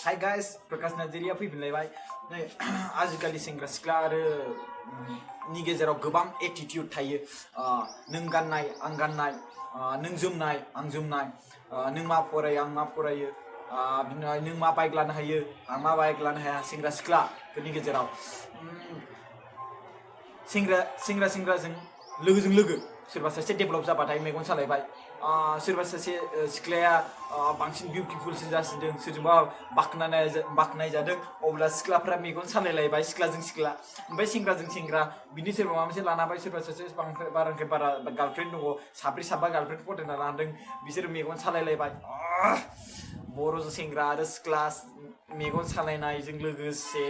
Hi guys, Prakash Naziria फैफिनलायबाय नै आजिखालि सेंग्रा सिख्ला आरो नि गेजेराव गोबां एटिट्युड थायो नों गाननाय आं गाननाय नों जोमनाय आं जोमनाय नों मा फरायो आं मा फरायो बिनिफ्राय नों मा बाइक लानो हायो आं मा बाइक लानो हाया सेंग्रा सिख्लाफोरनि गेजेराव सेंग्राजों लोगोजों लोगो सोरबा सासे डेभेलप जाबाथाय मेगन सालायबाय सोरबा सासे सिख्लाया बांसिन बिउटिफुलसिन जासिनदों सोरजोंबा बाखनाय जादों अब्ला सिख्लाफ्रा मेगन सालायलायबाय सिख्लाजों सिख्ला ओमफ्राय सेंग्राजों सेंग्रा बिनि सोरबा माबा मोनसे लाना फैबाय सोरबा सासे बारानिफ्राय बारा गार्लफ्रेन्ड दङ साब्रै साबा गार्लफ्रेन्ड फथायना लादों बिसोर मेगन सालायलायबाय बर' सेंग्रा आरो सिख्ला मेगन सालायनायजों लोगोसे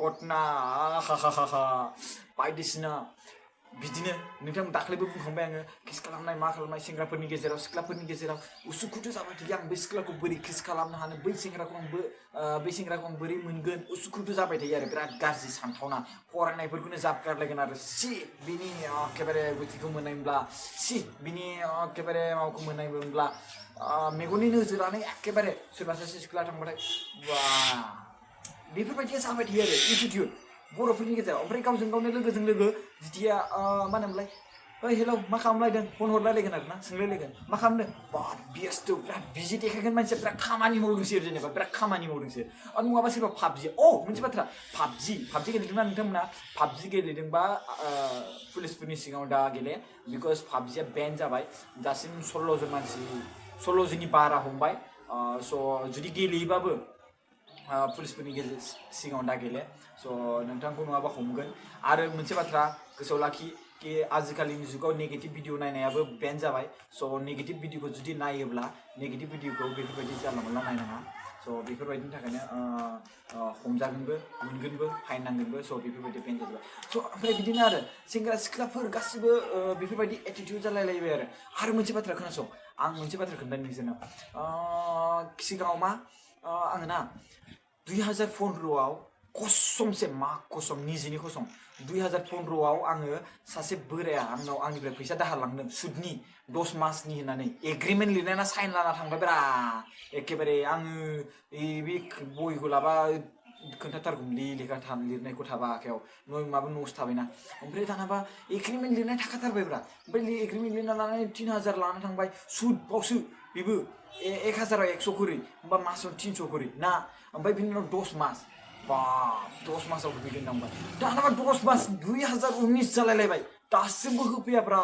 घटना बायदिसिना बिदिनो नोंथां दाख्लैबो बुंखांबाय आङो किस खालामनाय मा खालामनाय सेंग्राफोरनि गेजेराव सिख्लाफोरनि गेजेराव उसुखुथु जाबाय थायो आं बै सिख्लाखौ बोरै किस खालामनो हानो बै सेंग्राखौ आं बोरै मोनगोन उसुखुथु जाबाय थायो आरो बिराद गाज्रि सानथावना फरायनायफोरखौनो जाबगारलायगोन आरो सि बिनि एखेबारे गुथिखौ मोननायमोनब्ला सि बिनि एखेबारे माबाखौ मोननायमोनब्ला मेगननि नोजोरानो एखेबारे सोरबा सासे सिख्ला थांबाथाय बा बेफोरबायदिया जाबाय थायो आरो एटिट्युड बर'फोरनि गेजेराव ओमफ्राय गावजों गावनो लोगोजों लोगो जिथिया मा होनोमोनलाय ओइ हेलौ मा खालामलायदों फन हरलायलायगोन आरो ना सोंलायलायगोन मा खालामदों बिराद बेस्थ' बिराद बिजि देखायगोन मानसिया बिराद खामानि मावदोंसो जेनेबा बिराद खामानि मावदोंसो आरो नङाबा सोरबा पाबजि मोनसे बाथ्रा पाबजि गेलेदोंना नोंथांमोना पाबजि गेलेदोंबा पुलिसफोरनि सिगाङाव दा गेले बिकज पाबजिया बेन जाबाय दासिम 16 जननि बारा हमबाय स' जुदि गेलेयोबाबो पुलिसफोरनि सिगाङाव दा गेले स' नोंथांखौ नङाबा हमगोन आरो मोनसे बाथ्रा गोसोआव लाखि कि आजिखालिनि जुगाव नेगेटिभ भिडिअ नायनायाबो बेन जाबाय स' नेगेटिभ भिडिअखौ जुदि नायोब्ला नेगेटिभ भिडिअखौ बेफोरबायदि जानला मोनला नायनाङा स' बेफोरबायदिनि थाखायनो हमजागोनबो मोनगोनबो फाइन नांगोनबो स' बेफोरबायदि बेन जाजोब्बाय स' ओमफ्राय बिदिनो आरो सेंग्रा सिख्लाफोर गासिबो बेफोरबायदि एटिटिउड जालायलायबाय आरो मोनसे बाथ्रा खोनासं आं मोनसे बाथ्रा खोन्थानो नोंसोरनो सिगाङाव मा आङो ना 2015आव कसमसे मा कसम निजिनि कसम 2015आव आङो सासे बोराया आंनिफ्राय फैसा दाहार लांदों सुदनि 10 मासनि होननानै एग्रिमेन्ट लिरनायना साइन लाना थांबाय ब्रा एखेबारे आङो बे बहिखौ लाबा खोन्थाथारगौमोनलै लेखा लिरनायखौ थाबा आखायाव माबा न'सो थाबायना ओमफ्राय दानाबा एग्रिमेन्ट लिरनाय थाखाथारबायब्रा ओमफ्राय एग्रिमेन्ट लिरना लानानै 3000 लाना थांबाय सुदबावसो बेबो 1000आव 100 खरि होमबा मासाव 300 खरि ना ओमफ्राय बिनि उनाव 10 मास बा 10 मासाव होफैगोन नांबाय दानाबा 10 मास 2019 जालायलायबाय दासिमबो होफैयाब्रा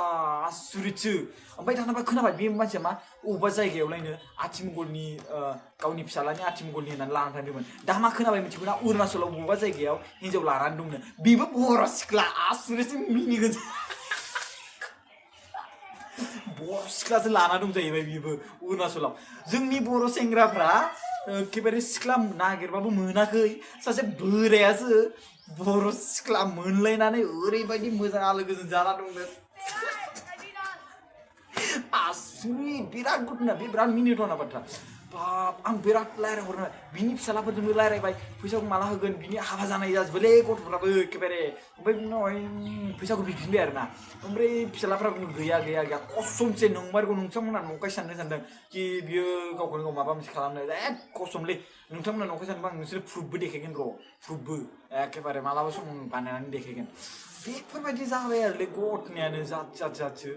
आसुरितसो ओमफ्राय दानाबा खोनाबाय बे मानसिया मा अबेबा जायगायावलायनो आथिमंगलनि गावनि फिसालानि आथिमंगलनि होननानै लानानै थांदोंमोन दा मा खोनाबाय मिथिगौना अरुणाचलाव बबेबा जायगायाव हिन्जाव लानानै दंनो बेबो बर' सिख्ला आसुरितसो मिनिगोन बर' सिख्लासो लाना दं जाहैबाय बेबो अरुणाचलाव जोंनि बर' सेंग्राफ्रा एखेबारे सिख्ला नागिरबाबो मोनाखै सासे बोरायासो बर' सिख्ला मोनलायनानै ओरैबायदि मोजां आलो गोजोन जाना दंनो आसुरित बिराद गुदना बे बिराद मिनिथावना बाथ्रा बाब आं बिराद रायज्लायहरनो बिनि फिसालाफोरजोंबो रायज्लायबाय फैसाखौ माला होगोन बिनि हाबा जानाय जाजोबोलै गथ'फ्राबो एखेबारे ओमफ्राय बिनि उनावहाय फैसाखौ बिफिनबाय आरो ना ओमफ्राय फिसालाफ्राबो गैया कसमसे नंमारगौ नोंथांमोना नंखाय सानदों कि बियो गावखौनो गाव माबा मोनसे खालामनो कसमलै नोंथांमोना नंखाय सानदोंबा आं नोंसोर प्रुफबो देखायगोन प्रुफबो एखेबारे मालाबा समाव बानायनानै देखायगोन बेफोरबायदि जाबाय आरोलै गथनायानो जाथसो